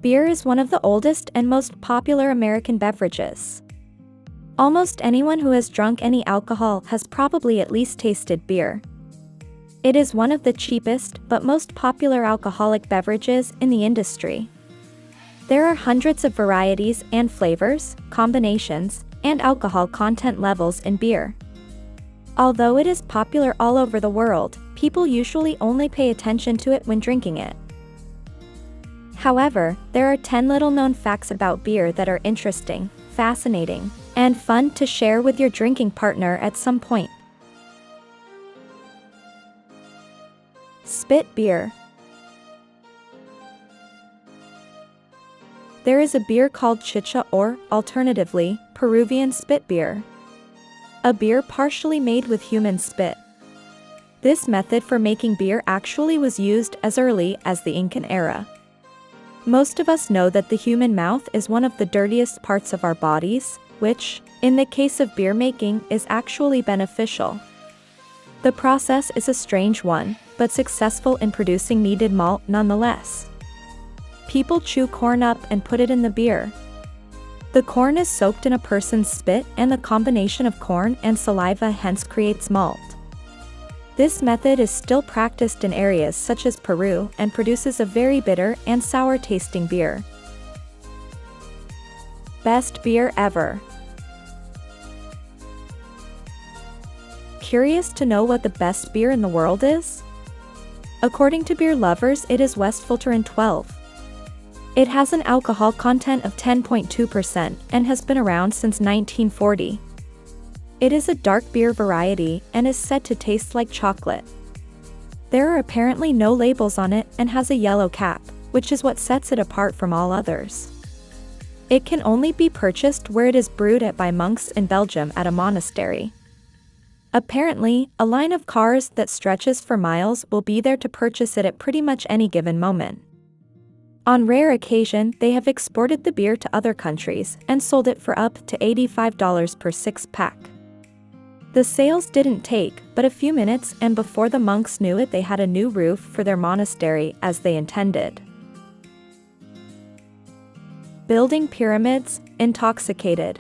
Beer is one of the oldest and most popular American beverages. Almost anyone who has drunk any alcohol has probably at least tasted beer. It is one of the cheapest but most popular alcoholic beverages in the industry. There are hundreds of varieties and flavors, combinations, and alcohol content levels in beer. Although it is popular all over the world, people usually only pay attention to it when drinking it. However, there are 10 little-known facts about beer that are interesting, fascinating, and fun to share with your drinking partner at some point. Spit beer. There is a beer called chicha or, alternatively, Peruvian spit beer. A beer partially made with human spit. This method for making beer actually was used as early as the Incan era. Most of us know that the human mouth is one of the dirtiest parts of our bodies, which, in the case of beer making, is actually beneficial. The process is a strange one, but successful in producing needed malt nonetheless. People chew corn up and put it in the beer. The corn is soaked in a person's spit, and the combination of corn and saliva hence creates malt. This method is still practiced in areas such as Peru and produces a very bitter and sour-tasting beer. Best beer ever. Curious to know what the best beer in the world is? According to beer lovers, it is Westfilterin 12. It has an alcohol content of 10.2% and has been around since 1940. It is a dark beer variety and is said to taste like chocolate. There are apparently no labels on it and has a yellow cap, which is what sets it apart from all others. It can only be purchased where it is brewed at by monks in Belgium at a monastery. Apparently, a line of cars that stretches for miles will be there to purchase it at pretty much any given moment. On rare occasion, they have exported the beer to other countries and sold it for up to $85 per six-pack. The sales didn't take but a few minutes, and before the monks knew it, they had a new roof for their monastery as they intended. Building pyramids, intoxicated.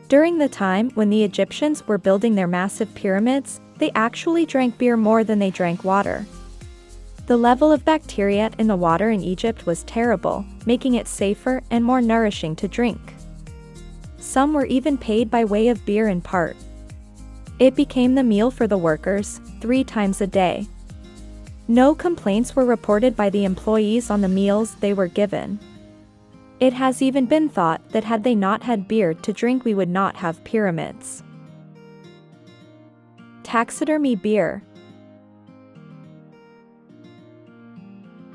During the time when the Egyptians were building their massive pyramids, they actually drank beer more than they drank water. The level of bacteria in the water in Egypt was terrible, making it safer and more nourishing to drink. Some were even paid by way of beer in part. It became the meal for the workers, 3 times a day. No complaints were reported by the employees on the meals they were given. It has even been thought that had they not had beer to drink, we would not have pyramids. Taxidermy beer.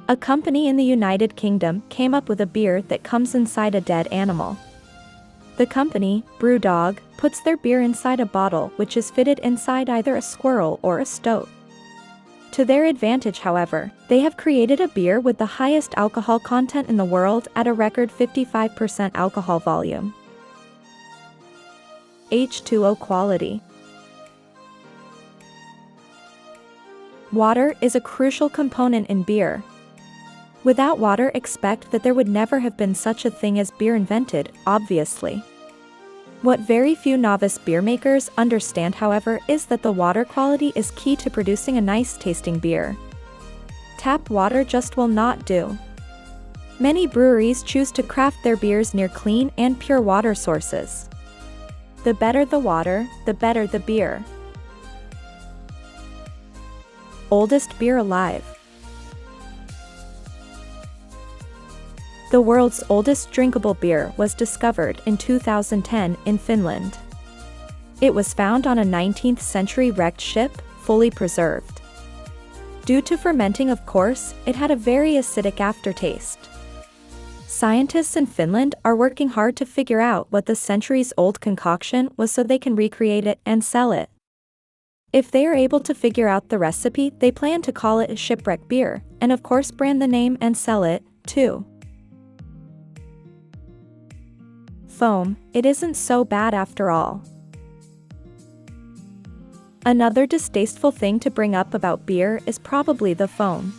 A company in the United Kingdom came up with a beer that comes inside a dead animal. The company, BrewDog, puts their beer inside a bottle which is fitted inside either a squirrel or a stoat. To their advantage, however, they have created a beer with the highest alcohol content in the world at a record 55% alcohol volume. H2O quality. Water is a crucial component in beer. Without water, expect that there would never have been such a thing as beer invented, obviously. What very few novice beer makers understand, however, is that the water quality is key to producing a nice-tasting beer. Tap water just will not do. Many breweries choose to craft their beers near clean and pure water sources. The better the water, the better the beer. Oldest beer alive. The world's oldest drinkable beer was discovered in 2010 in Finland. It was found on a 19th-century wrecked ship, fully preserved. Due to fermenting, of course, it had a very acidic aftertaste. Scientists in Finland are working hard to figure out what the centuries-old concoction was so they can recreate it and sell it. If they are able to figure out the recipe, they plan to call it a shipwreck beer, and of course brand the name and sell it, too. Foam, it isn't so bad after all. Another distasteful thing to bring up about beer is probably the foam.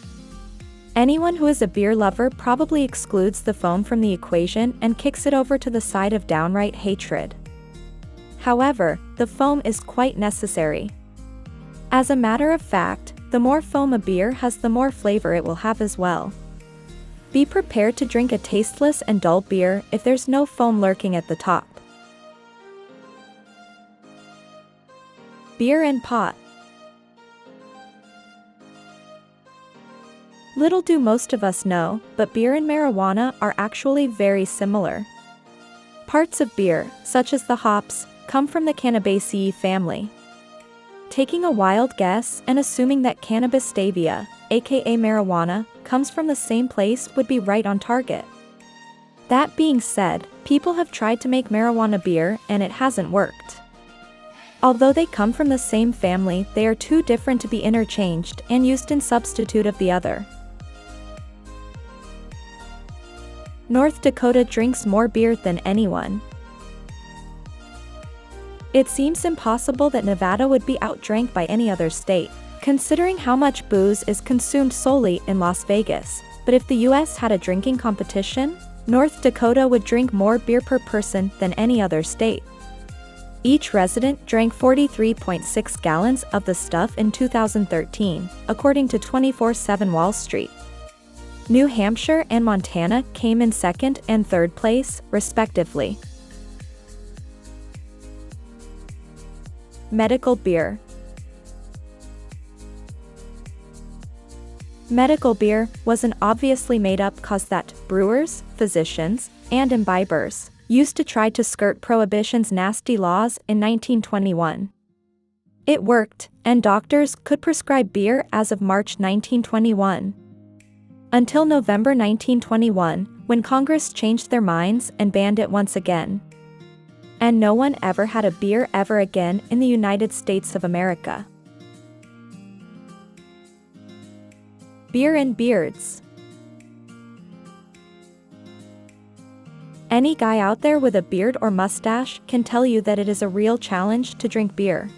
Anyone who is a beer lover probably excludes the foam from the equation and kicks it over to the side of downright hatred. However, the foam is quite necessary. As a matter of fact, the more foam a beer has, the more flavor it will have as well. Be prepared to drink a tasteless and dull beer if there's no foam lurking at the top. Beer and pot. Little do most of us know, but beer and marijuana are actually very similar. Parts of beer, such as the hops, come from the Cannabaceae family. Taking a wild guess and assuming that cannabis stevia, aka marijuana, comes from the same place would be right on target. That being said, people have tried to make marijuana beer and it hasn't worked. Although they come from the same family, they are too different to be interchanged and used in substitute of the other. North Dakota drinks more beer than anyone. It seems impossible that Nevada would be outdrank by any other state, considering how much booze is consumed solely in Las Vegas. But if the US had a drinking competition, North Dakota would drink more beer per person than any other state. Each resident drank 43.6 gallons of the stuff in 2013, according to 24/7 Wall Street. New Hampshire and Montana came in second and third place, respectively. Medical beer. Medical beer was an obviously made-up cause that brewers, physicians, and imbibers used to try to skirt Prohibition's nasty laws in 1921. It worked, and doctors could prescribe beer as of March 1921. Until November 1921, when Congress changed their minds and banned it once again. And no one ever had a beer ever again in the United States of America. Beer and beards. Any guy out there with a beard or mustache can tell you that it is a real challenge to drink beer.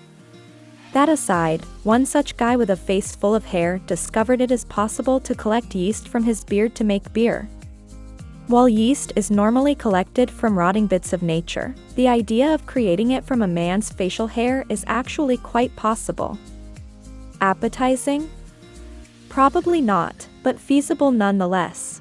That aside, one such guy with a face full of hair discovered it is possible to collect yeast from his beard to make beer. While yeast is normally collected from rotting bits of nature, the idea of creating it from a man's facial hair is actually quite possible. Appetizing? Probably not, but feasible nonetheless.